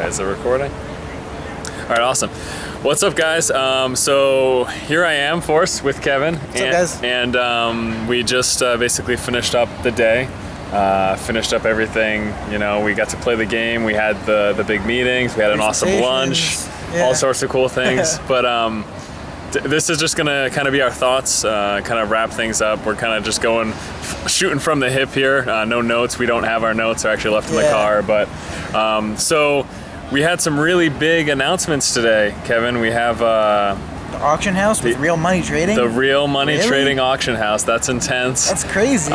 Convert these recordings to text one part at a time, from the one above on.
right, is it recording? All right, awesome. What's up, guys? So here I am, Force, with Kevin. What's up, guys? And we just basically finished up the day. Finished up everything. You know, we got to play the game. We had the big meetings. We had an awesome lunch. Yeah. All sorts of cool things. But this is just gonna kind of be our thoughts. Kind of wrap things up. We're kind of just shooting from the hip here. No notes. We don't have our notes. They're actually left in the car. But so we had some really big announcements today, Kevin. We have the auction house with real money trading. The real money trading auction house. That's intense. That's crazy.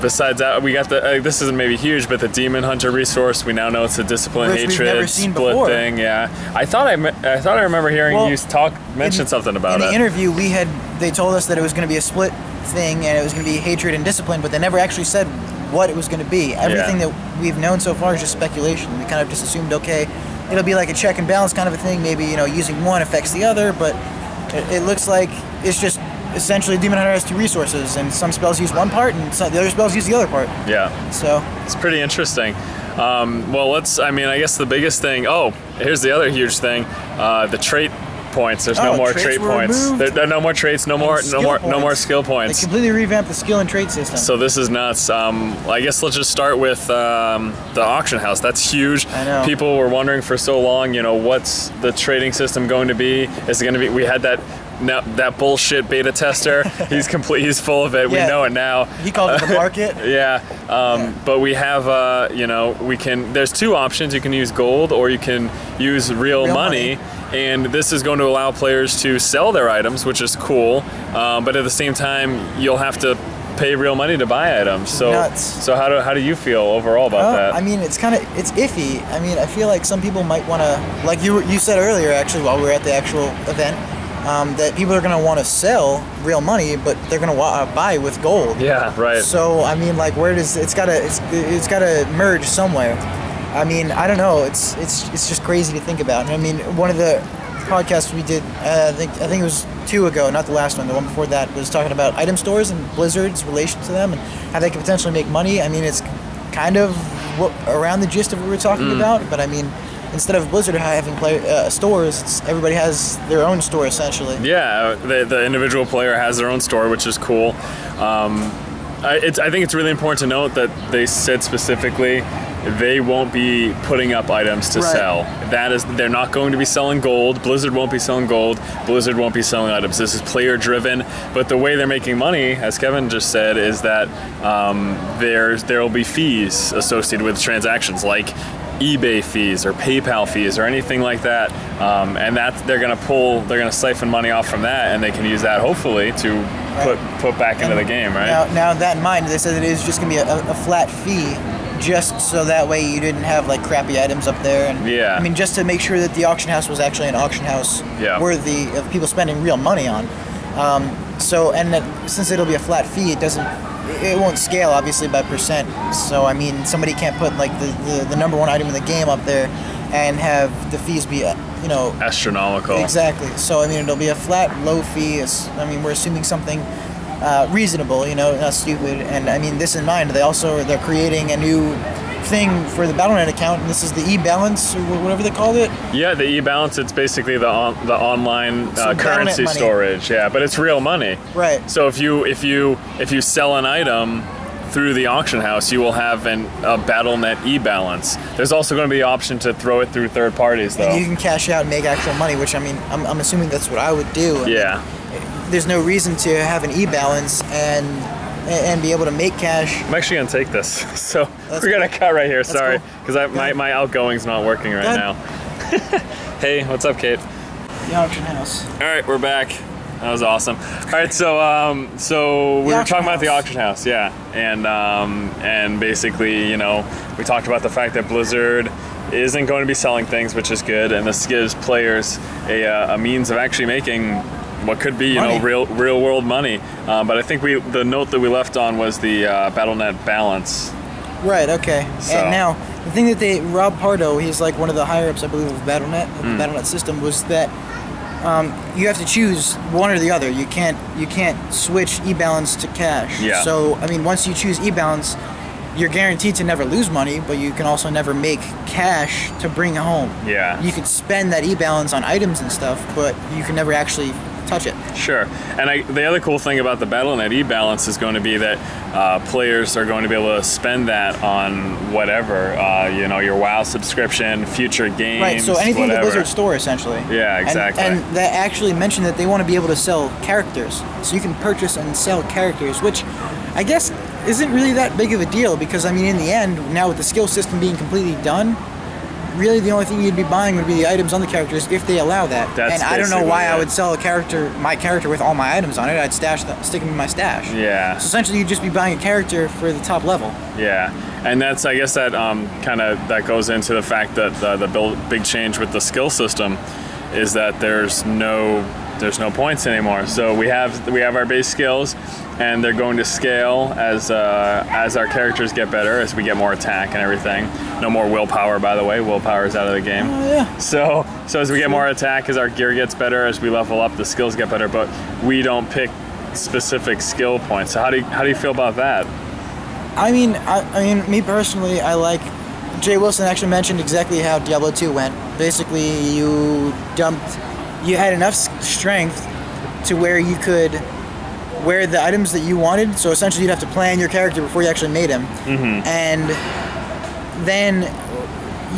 Besides that, we got the this isn't maybe huge, but the Demon Hunter resource. We now know it's a discipline hatred split thing. Yeah, I thought I remember hearing you mention something about it. In the interview, they told us that it was going to be a split thing and it was going to be hatred and discipline, but they never actually said what it was going to be. Everything that we've known so far is just speculation. We kind of just assumed, okay, it'll be like a check and balance kind of a thing. Maybe, you know, using one affects the other, but it looks like it's just essentially Demon Hunter has two resources, and some spells use one part and the other spells use the other part. Yeah. So it's pretty interesting. Well, I guess the biggest thing, here's the other huge thing, the trait points. There's no more trait points. There are no more traits, no more skill points. They completely revamped the skill and trait system. So this is nuts. I guess let's just start with the auction house. That's huge. I know. People were wondering for so long, you know, what's the trading system going to be? Is it going to be, we had that bullshit beta tester. He's full of it. We know it now. He called it the market. But we have, you know, there's two options. You can use gold or you can use real money. And this is going to allow players to sell their items, which is cool. But at the same time, you'll have to pay real money to buy items. So, nuts. So how do you feel overall about that? I mean, it's iffy. I mean, I feel like some people might want to, like you said earlier, actually, while we were at the actual event, that people are going to want to sell real money, but they're going to buy with gold. Yeah, right. So I mean, like, where does it's got to merge somewhere? I mean, I don't know. It's just crazy to think about. I mean, one of the podcasts we did, I think it was 2 ago, not the last one. The one before that was talking about item stores and Blizzard's relation to them and how they could potentially make money. I mean, it's kind of around the gist of what we were talking about. But I mean, instead of Blizzard having stores, everybody has their own store essentially. Yeah, the individual player has their own store, which is cool. I think it's really important to note that they said specifically they won't be putting up items to sell. They're not going to be selling gold. Blizzard won't be selling gold. Blizzard won't be selling items. This is player driven. But the way they're making money, as Kevin just said, is that there will be fees associated with transactions, like eBay fees or PayPal fees or anything like that, and they're going to siphon money off from that, and they can use that hopefully to put back into the game, right? Now that in mind, they said that it is just going to be a flat fee, just so that way you didn't have like crappy items up there, and I mean, just to make sure that the auction house was actually an auction house worthy of people spending real money on. Since it'll be a flat fee, it won't scale obviously by percent. So I mean, somebody can't put like the number one item in the game up there and have the fees be astronomical. Exactly. So I mean, it'll be a flat low fee. I mean, we're assuming something reasonable, you know, not stupid. And I mean, this in mind, they're creating a new thing for the Battle.net account, and this is the e-balance or whatever they called it. Yeah, the e-balance. It's basically the online currency storage. Yeah, but it's real money. Right. So if you sell an item through the auction house, you will have a Battle.net e-balance. There's also going to be the option to throw it through third parties, though. And you can cash out and make actual money, which I mean, I'm assuming that's what I would do. Yeah. There's no reason to have an e-balance and be able to make cash. I'm actually gonna take this, so we're gonna cut right here. Sorry, because my outgoing's not working right now. Hey, what's up, Kate? The auction house. All right, we're back. That was awesome. All right, so we were talking about the auction house, and basically, you know, we talked about the fact that Blizzard isn't going to be selling things, which is good, and this gives players a means of actually making what could be, you know, real world money. But I think the note that we left on was the Battle.net balance. Right. Okay. So. And now the thing that Rob Pardo, he's like one of the higher ups, I believe, of Battle.net, of the Battle.net system, was that you have to choose one or the other. You can't switch e-balance to cash. Yeah. So I mean, once you choose e-balance, you're guaranteed to never lose money, but you can also never make cash to bring home. Yeah. You could spend that e-balance on items and stuff, but you can never actually touch it. Sure. And the other cool thing about the Battle.net e-balance is going to be that players are going to be able to spend that on whatever, your WoW subscription, future games, right, so anything whatever. in the Blizzard store, essentially. Yeah, exactly. And that actually mentioned that they want to be able to sell characters. So you can purchase and sell characters, which I guess isn't really that big of a deal because, I mean, in the end, now with the skill system being completely done, really the only thing you'd be buying would be the items on the characters if they allow that. That's and I don't know why it. I would sell my character with all my items on it. I'd stick them in my stash. Yeah. So essentially you'd just be buying a character for the top level. Yeah. And that's, I guess that that goes into the fact that the big change with the skill system is that there's no points anymore. So we have our base skills, and they're going to scale as our characters get better, as we get more attack and everything. No more willpower, by the way. Willpower is out of the game. Oh, yeah. So as we get more attack, as our gear gets better, as we level up, the skills get better. But we don't pick specific skill points. So how do you feel about that? I mean, me personally, I like. Jay Wilson actually mentioned exactly how Diablo 2 went. Basically, you had enough strength to where you could wear the items that you wanted. So essentially, you'd have to plan your character before you actually made him, and then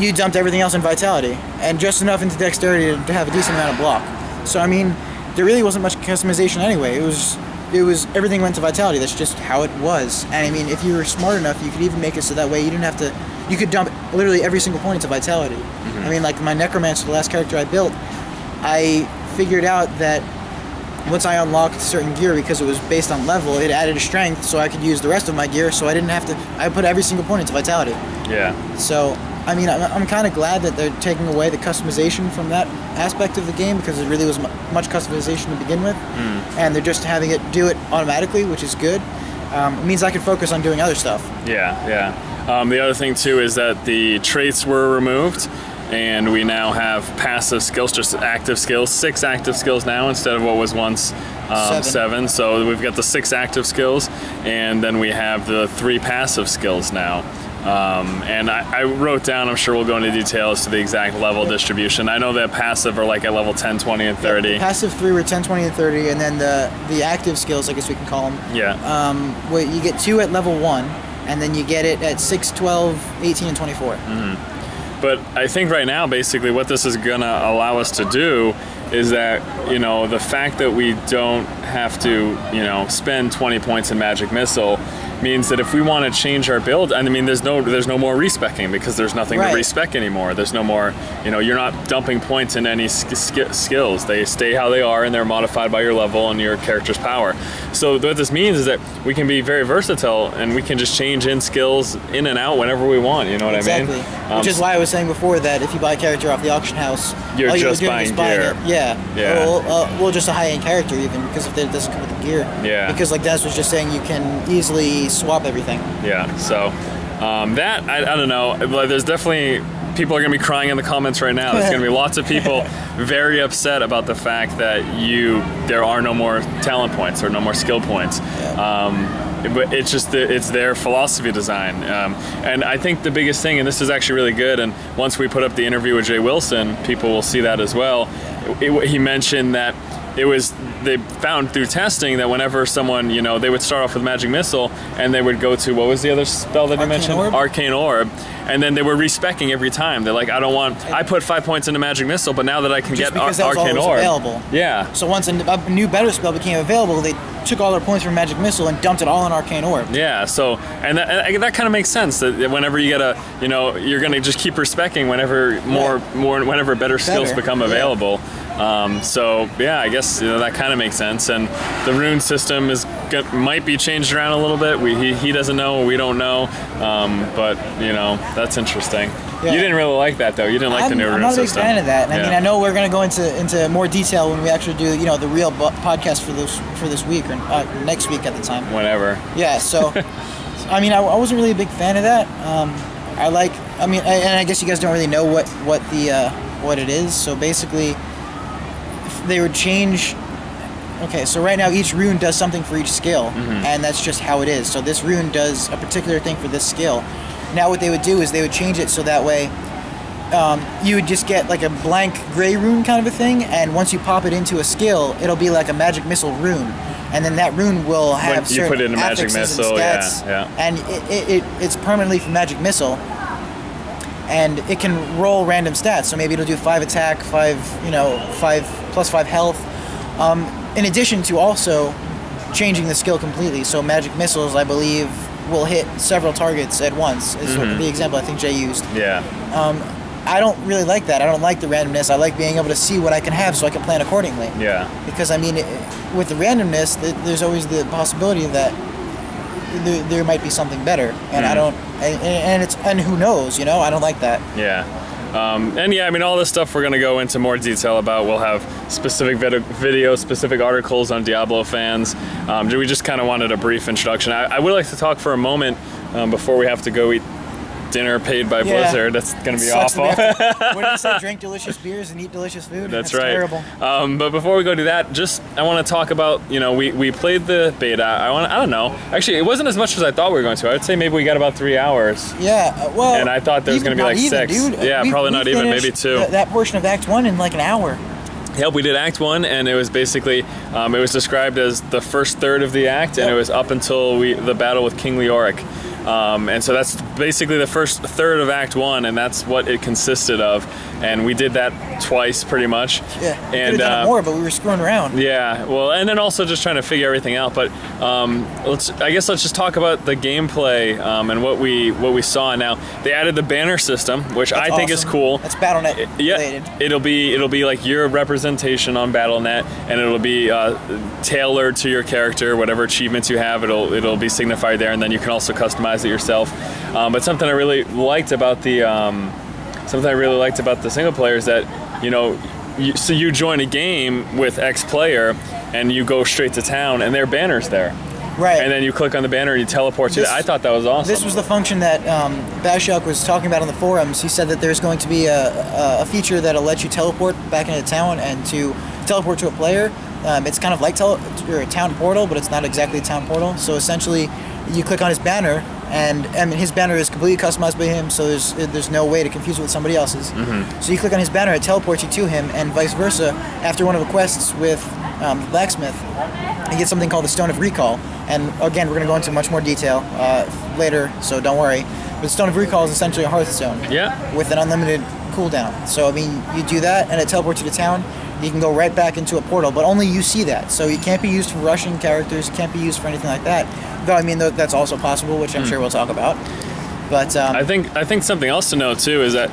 you dumped everything else in vitality and just enough into dexterity to have a decent amount of block. So I mean, there really wasn't much customization anyway. It was everything went to vitality. That's just how it was. And I mean, if you were smart enough, you could even make it so that way you didn't have to. You could dump literally every single point into vitality. I mean, like my Necromancer, the last character I built, I figured out that once I unlocked certain gear, because it was based on level, it added a strength, so I could use the rest of my gear. So I didn't have to. I put every single point into vitality. Yeah. So I mean, I'm kind of glad that they're taking away the customization from that aspect of the game, because it really was much customization to begin with, and they're just having it do it automatically, which is good. It means I can focus on doing other stuff. Yeah. The other thing too is that the traits were removed, and we now have passive skills, just active skills. 6 active skills now instead of what was once 7. So we've got the 6 active skills, and then we have the 3 passive skills now. And I wrote down, I'm sure we'll go into details to the exact level distribution. I know that passive are like at level 10, 20, and 30. Yeah, passive 3 were 10, 20, and 30, and then the active skills, I guess we can call them. Yeah. You get 2 at level 1, and then you get it at 6, 12, 18, and 24. But I think right now, basically, what this is going to allow us to do is that, the fact that we don't have to, spend 20 points in Magic Missile means that if we want to change our build, I mean, there's no more respecking, because there's nothing to respec anymore. There's no more, you're not dumping points in any skills. They stay how they are, and they're modified by your level and your character's power. So what this means is that we can be very versatile, and we can just change in skills in and out whenever we want. You know what I mean? Exactly. Which is why I was saying before that if you buy a character off the auction house, you're just buying gear. Yeah. Well, just a high-end character even, because if it doesn't come with the gear. Yeah. Because like Dennis was just saying, you can easily swap everything. Yeah. So that I don't know. There's definitely people are going to be crying in the comments right now. There's going to be lots of people very upset about the fact that there are no more talent points or no more skill points. But it's just it's their philosophy design, and I think the biggest thing, and this is actually really good, and once we put up the interview with Jay Wilson, people will see that as well. He mentioned that they found through testing that whenever someone, they would start off with Magic Missile, and they would go to, what was the other spell that he mentioned? Arcane Orb. And then they were respecking every time. They're like, I put 5 points into Magic Missile, but now that I can get Arcane Orb. Available. Yeah. So once a new better spell became available, they took all their points from Magic Missile and dumped it all in Arcane Orb. Yeah, so, and that kind of makes sense, that whenever you get you're going to just keep respecking whenever whenever better skills become available. So yeah, I guess that kind of makes sense. And the rune system might be changed around a little bit. He doesn't know, we don't know, but that's interesting. Yeah. You didn't really like that though. You didn't like the new rune system. I'm not a big fan of that. And I mean, I know we're going to go into more detail when we actually do the real podcast for this week or next week at the time. Whenever. Yeah. So, I mean, I wasn't really a big fan of that. And I guess you guys don't really know what it is. So basically, they would change Okay, so right now each rune does something for each skill, and that's just how it is. So this rune does a particular thing for this skill. Now what they would do is they would change it so that way you would just get like a blank gray rune kind of a thing, and once you pop it into a skill, it'll be like a magic missile rune. And then that rune will have you put it in a magic missile, stats, and it's permanently for magic missile, and it can roll random stats. So maybe it'll do 5 attack, 5 plus 5 health. In addition to also changing the skill completely. So magic missiles, I believe, will hit several targets at once. Is the example I think Jay used. Yeah. I don't really like that. I don't like the randomness. I like being able to see what I can have so I can plan accordingly. Yeah. Because I mean, with the randomness, there's always the possibility that there might be something better, and I don't. And who knows? You know, I don't like that. Yeah. And yeah, I mean, all this stuff we're going to go into more detail about. We'll have specific videos, specific articles on Diablo fans. We just kind of wanted a brief introduction. I would like to talk for a moment before we have to go eat dinner paid by Blizzard. That's going to be awful. What did you say? Drink delicious beers and eat delicious food? That's right. Terrible. But before we go do that, I want to talk about, we played the beta. I don't know. Actually, it wasn't as much as I thought we were going to. I would say maybe we got about 3 hours. Yeah, well. And I thought there was going to be like 6. Dude. Yeah, probably not even, maybe 2. That portion of Act 1 in like an hour. Yep, we did Act 1, and it was basically, it was described as the first third of the act, and it was up until the battle with King Leoric. And so that's basically the first third of Act 1, and that's what it consisted of. And we did that twice, pretty much. Yeah, we could have done more, but we were screwing around. Yeah, well, and then also just trying to figure everything out. But I guess let's just talk about the gameplay and what we saw. Now they added the banner system, which that's I think awesome. is cool. That's BattleNet related. It'll be like your representation on BattleNet, and it'll be tailored to your character. Whatever achievements you have, it'll be signified there, and then you can also customize it yourself. But something I really liked about the single player is that so you join a game with X player and you go straight to town and their banner's there. Right. And then you click on the banner and you teleport to that. I thought that was awesome. This was the function that Bashok was talking about on the forums. He said that there's going to be a feature that'll let you teleport back into town and to teleport to a player. It's kind of like a town portal, but it's not exactly a town portal. So essentially, you click on his banner, and his banner is completely customized by him, so there's no way to confuse it with somebody else's. So you click on his banner, it teleports you to him, and vice versa. After one of the quests with Blacksmith, you get something called the Stone of Recall. And again, we're going to go into much more detail later, so don't worry. But the Stone of Recall is essentially a Hearthstone with an unlimited cooldown. So I mean, you do that, and it teleports you to town. You can go right back into a portal, but only you see that. So it can't be used for rushing characters, it can't be used for anything like that. Though I mean, that's also possible, which I'm sure we'll talk about. But I think something else to note too is that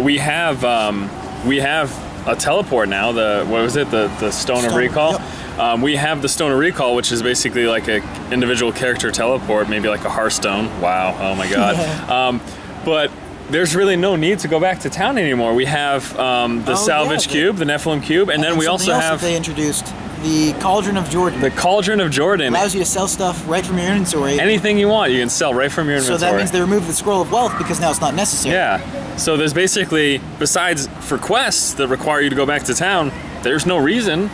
we have a teleport now. The Stone of Recall. Yep. We have the Stone of Recall, which is basically like an individual character teleport, maybe like a Hearthstone. Wow! Oh my God! But there's really no need to go back to town anymore. We have the Salvage Cube, the Nephilim Cube, and then we also have... they introduced, the Cauldron of Jordan. The Cauldron of Jordan. Allows you to sell stuff right from your inventory. Anything you want, you can sell right from your inventory. So that means they removed the Scroll of Wealth because now it's not necessary. Yeah. So there's basically, besides for quests that require you to go back to town, there's no reason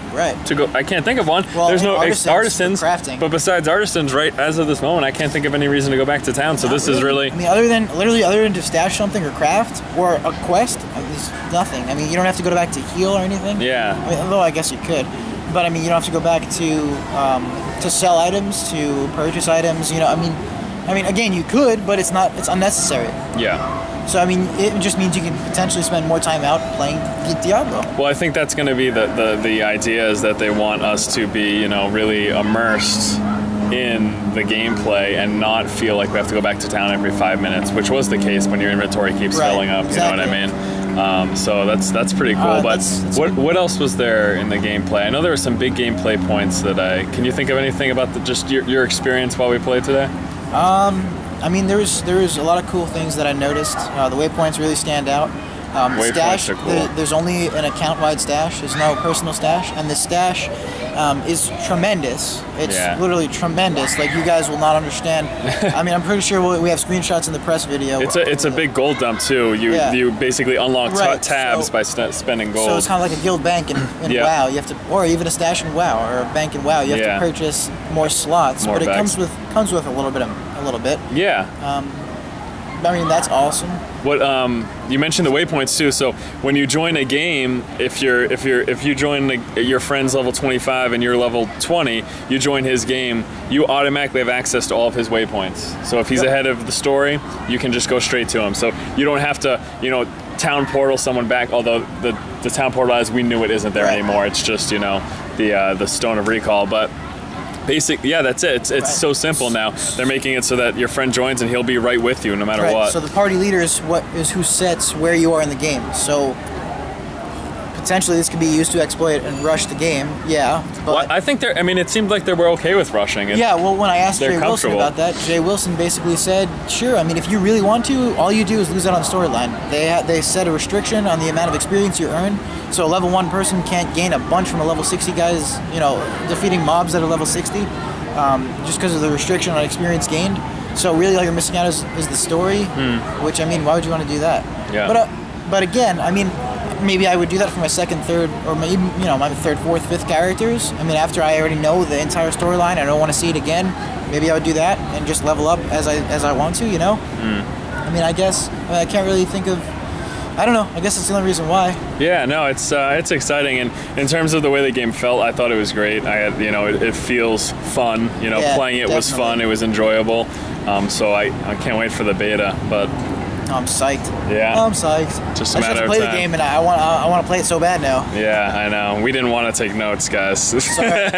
to go. I can't think of one. Well, there's no artisans crafting. But besides artisans, right as of this moment, I can't think of any reason to go back to town. So this is really. I mean, other than to stash something or craft or a quest, there's nothing. I mean, you don't have to go back to heal or anything. Yeah. I mean, although I guess you could, but I mean, you don't have to go back to sell items, to purchase items. I mean, again, you could, but it's unnecessary. Yeah. So I mean, it just means you can potentially spend more time out playing Diablo. Well, I think that's going to be the idea, is that they want us to be really immersed in the gameplay and not feel like we have to go back to town every 5 minutes, which was the case when your inventory keeps filling up. Exactly. You know what I mean? So that's pretty cool. But what else was there in the gameplay? I know there were some big gameplay points that can you think of anything about just your experience while we played today? I mean, there was a lot of cool things that I noticed. The waypoints really stand out. Waypoints stash, are cool. There's only an account-wide stash. There's no personal stash, and the stash is tremendous. It's Yeah. literally tremendous. Like, you guys will not understand. I mean, I'm pretty sure we have screenshots in the press video. It's a big gold dump too. You basically unlock tabs by spending gold. So it's kind of like a guild bank in WoW. You have to, or even a stash in WoW, or a bank in WoW. You have to purchase more slots, but it comes with a little bit. Yeah. I mean, that's awesome. What you mentioned the waypoints too. So when you join a game, if you join your friend's level 25 and you're level 20, you join his game, you automatically have access to all of his waypoints. So if he's ahead of the story, you can just go straight to him. So you don't have to, town portal someone back. Although the town portal, as we knew, it isn't there anymore. It's just the Stone of Recall, but. That's it. It's so simple now. They're making it so that your friend joins and he'll be right with you no matter what. So the party leader is who sets where you are in the game. So potentially this could be used to exploit and rush the game. Yeah. But well, I think it seemed like they were okay with rushing it. Yeah. Well, when I asked Jay Wilson about that, Jay Wilson basically said, "Sure. I mean, if you really want to, all you do is lose out on storyline. They set a restriction on the amount of experience you earn." So a level 1 person can't gain a bunch from a level 60 guys, defeating mobs that are level 60, just because of the restriction on experience gained. So really, all you're missing out is the story, which, I mean, why would you want to do that? Yeah. But again, I mean, maybe I would do that for my second, third, or maybe, my third, fourth, fifth characters. I mean, after I already know the entire storyline, I don't want to see it again, maybe I would do that and just level up as I want to, I mean, I can't really think of... I don't know. I guess that's the only reason why. Yeah, no, it's exciting, and in terms of the way the game felt, I thought it was great. I had, it feels fun. Playing it was fun. It was enjoyable. So I can't wait for the beta. But I'm psyched. Yeah, I'm psyched. Just a matter of time. I just play the game, and I want to play it so bad now. Yeah, I know. We didn't want to take notes, guys. Sorry.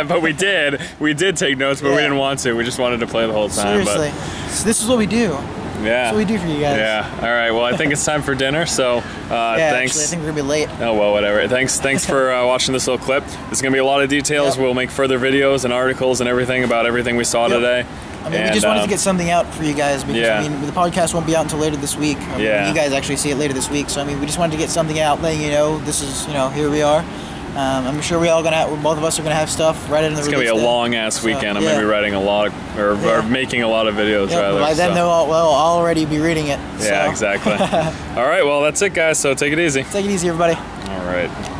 But we did. We did take notes, but we didn't want to. We just wanted to play the whole time. Seriously, so this is what we do. Yeah. That's what we do for you guys. Yeah. All right. Well, I think it's time for dinner. So thanks. Actually, I think we're gonna be late. Oh well, whatever. Thanks for watching this little clip. There's gonna be a lot of details. We'll make further videos and articles and everything about everything we saw today. I mean, we just wanted to get something out for you guys because I mean, the podcast won't be out until later this week. I mean, you guys actually see it later this week. So I mean, we just wanted to get something out, letting you know this is here we are. I'm sure both of us are gonna have stuff right in the. It's gonna be a long ass weekend. I'm gonna be writing a lot or making a lot right. rather. By then I'll already be reading it. Yeah, exactly. All right, well that's it, guys. So take it easy. Take it easy, everybody. All right.